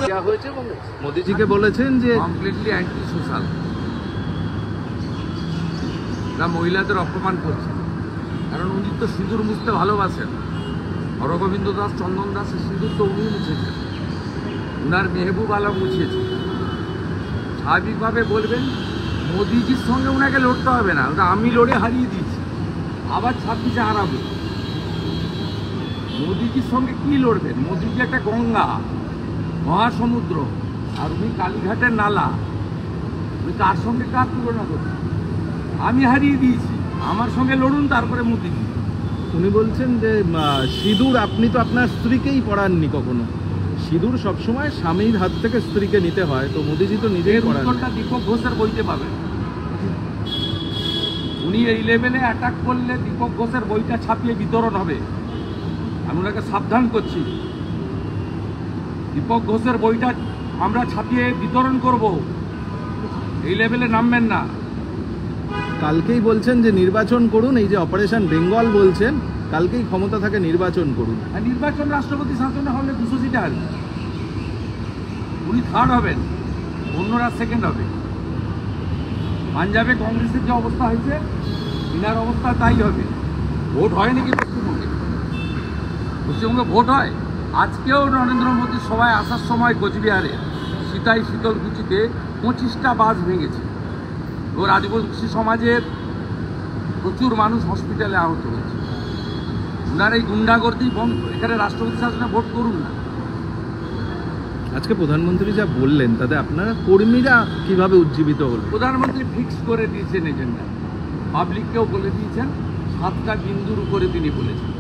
क्या হয়েছে মোদিজিকে বলেছেন যে কমপ্লিটলি অ্যান্টি সোশ্যাল, এরা মহিলাদের অপমান করছে। কারণ উনি তো সিঁদুর মুছতে ভালোবাসেন। হরগোবিন্দ দাস, চন্দন দাসের সিঁদুর তো উনি মুছেছেন, উনার মেহবুব আলম মুছিয়েছে। স্বাভাবিকভাবে বলবেন মোদিজির সঙ্গে ওনাকে লড়তে হবে না, ওটা আমি লড়ে হারিয়ে দিয়েছি, আবার 26-এ হারাবো। মোদিজির সঙ্গে কি লড়বেন? মোদিজি একটা গঙ্গা, মহাসমুদ্র, আর উনি কালীঘাটের নালা। উনি কার সঙ্গে কার তুলনা করছেন? আমি হারিয়ে দিয়েছি, আমার সঙ্গে লড়ুন, তারপরে মোদিজি। উনি বলছেন যে সিঁদুর আপনি তো আপনার স্ত্রীকেই পরাননি কখনো, সিঁদুর সবসময় স্বামীর হাত থেকে স্ত্রীকে নিতে হয়, তো মোদিজি তো নিজেই পরান। উত্তরটা দীপক ঘোষের বইতে পাবেন। উনি এই লেভেলে অ্যাটাক করলে দীপক ঘোষের বইটা ছাপিয়ে বিতরণ হবে। আমি ওনাকে সাবধান করছি, দীপক ঘোষের বইটা আমরা ছাপিয়ে বিতরণ করব, এই লেভেলে নামবেন না। কালকেই বলছেন যে নির্বাচন করুন, এই যে অপারেশন বেঙ্গল বলছেন, কালকেই ক্ষমতা থাকে নির্বাচন করুন। আর নির্বাচন রাষ্ট্রপতি শাসনে হলে 200 সিটে আসবে, উনি থার্ড হবেন, অন্যরা সেকেন্ড হবে। পাঞ্জাবে কংগ্রেসের যে অবস্থা হয়েছে, ইনার অবস্থা তাই হবে। ভোট হয় নাকি পশ্চিমবঙ্গে? পশ্চিমবঙ্গে ভোট হয়। আজকেও নরেন্দ্র মোদী সভায় আসার সময় কোচবিহারে সীতাই শীতলকুচিতে 25টা বাস ভেঙেছে। ওর আদিবাসী সমাজের প্রচুর মানুষ হসপিটালে আহত হয়েছে। ওনার এই গুন্ডাগর্দি বন্ধ, এখানে রাষ্ট্রপতি শাসনে ভোট করুন না। আজকে প্রধানমন্ত্রী যা বললেন তাতে আপনারা কর্মীরা কিভাবে উজ্জীবিত হলেন? প্রধানমন্ত্রী ফিক্স করে দিয়েছেন এজেন্ডা, পাবলিককেও বলে দিয়েছেন। 7টা বিন্দুর উপরে তিনি বলেছেন,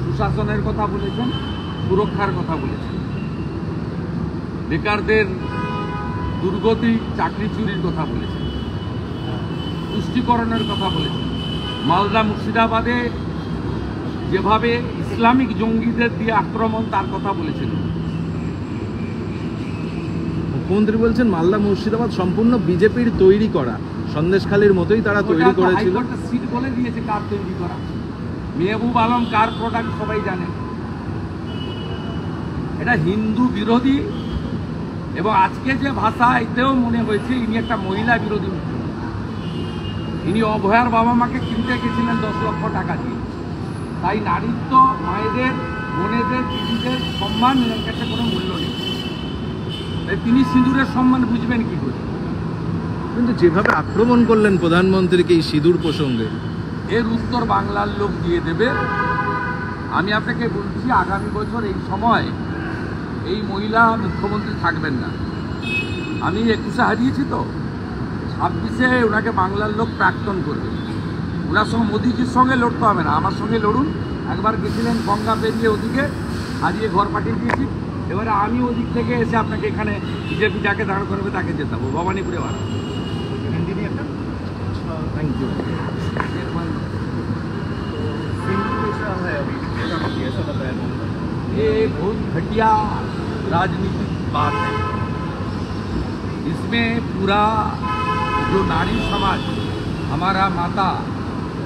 সুশাসনের কথা বলেছেন, সুরক্ষার কথা বলেছেন, বেকারদের দুর্গতি চাকরি চুরির কথা বলেছেন, তুষ্টিকরণের কথা বলেছেন। মালদা মুর্শিদাবাদে যেভাবে ইসলামিক জঙ্গিদের দিয়ে আক্রমণ, তার কথা বলেছেন। মুখ্যমন্ত্রী বলছেন মালদা মুর্শিদাবাদ সম্পূর্ণ বিজেপির তৈরি করা, সন্দেশখালীর মতোই তারা তৈরি করেছিল। সিট বলে দিয়েছে কার তৈরি করা। মেহবুব আলম কার প্রোডাক্ট সবাই জানে। এটা হিন্দু বিরোধী, এবং আজকে যে ভাষা, এতেও মনে হয়েছে ইনি একটা মহিলা বিরোধী মুখ্যমন্ত্রী। ইনি অভয়ার বাবা মাকে কিনতে গেছিলেন 10 লক্ষ টাকা দিয়ে। তাই নারীত্ব, মায়েদের, বোনেদের, দিদিদের সম্মান এর কাছে কোনো মূল্য নেই। তাই তিনি সিঁদুরের সম্মান বুঝবেন কি করে? কিন্তু যেভাবে আক্রমণ করলেন প্রধানমন্ত্রীকে এই সিঁদুর প্রসঙ্গে, এর উত্তর বাংলার লোক দিয়ে দেবে। আমি আপনাকে বলছি, আগামী বছর এই সময় এই মহিলা মুখ্যমন্ত্রী থাকবেন না। আমি 21-এ হারিয়েছি, তো 26-এ ওনাকে বাংলার লোক প্রাক্তন করবে। ওনার সঙ্গে মোদিজির সঙ্গে লড়তে হবে না, আমার সঙ্গে লড়ুন। একবার গেছিলেন গঙ্গা পেরিয়ে ওদিকে, হারিয়ে ঘর পাঠিয়ে দিয়েছি। এবারে আমি ওদিক থেকে এসে আপনাকে এখানে বিজেপি যাকে দাঁড় করবে তাকে জেতাবো, ভবানীপুরে বাড়া। Thank you. ये बहुत घटिया राजनीतिक बात है। इसमें पूरा जो नारी समाज, हमारा माता,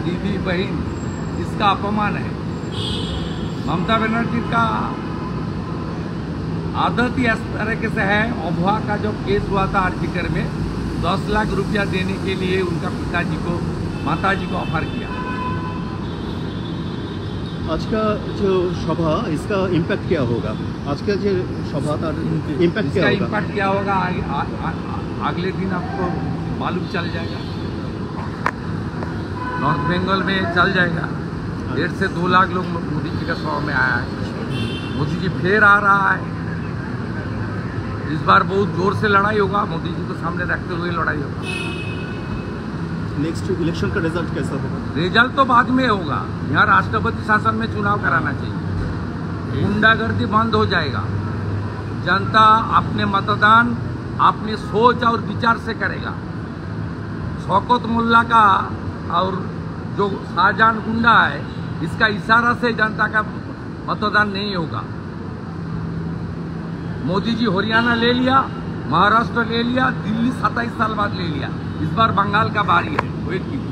दीदी, बहन, इसका अपमान है। ममता बनर्जी का आदत ही इस तरीके से है। अभुआ का जो केस हुआ था आर्टिकर में, 10 लाख रुपया देने के लिए उनका पिताजी को, माताजी को ऑफर किया। आज का जो सभा, इसका इम्पैक्ट क्या होगा? आज का जो सभा का इम्पैक्ट क्या होगा? इम्पैक्ट क्या होगा अगले दिन आपको मालूम चल जाएगा। नॉर्थ बंगाल में चल जाएगा। 1.5 से 2 लाख लोग मोदी जी का सभा में आया है। मोदी जी फिर आ रहा है। इस बार बहुत जोर से लड़ाई होगा, मोदी जी को सामने रखते हुए लड़ाई होगा। नेक्स्ट इलेक्शन का रिजल्ट कैसा होगा? रिजल्ट तो बाद में होगा। यहाँ राष्ट्रपति शासन में चुनाव कराना चाहिए। गुंडागर्दी बंद हो जाएगा। जनता अपने मतदान अपनी सोच और विचार से करेगा। शौकत मोल्ला का और जो शाहजहां गुंडा है, इसका इशारा से जनता का मतदान नहीं होगा। मोदी जी हरियाणा ले लिया, महाराष्ट्र ले लिया, दिल्ली 27 साल बाद ले लिया। इस बार बंगाल का बारी है, वेट कीजिए।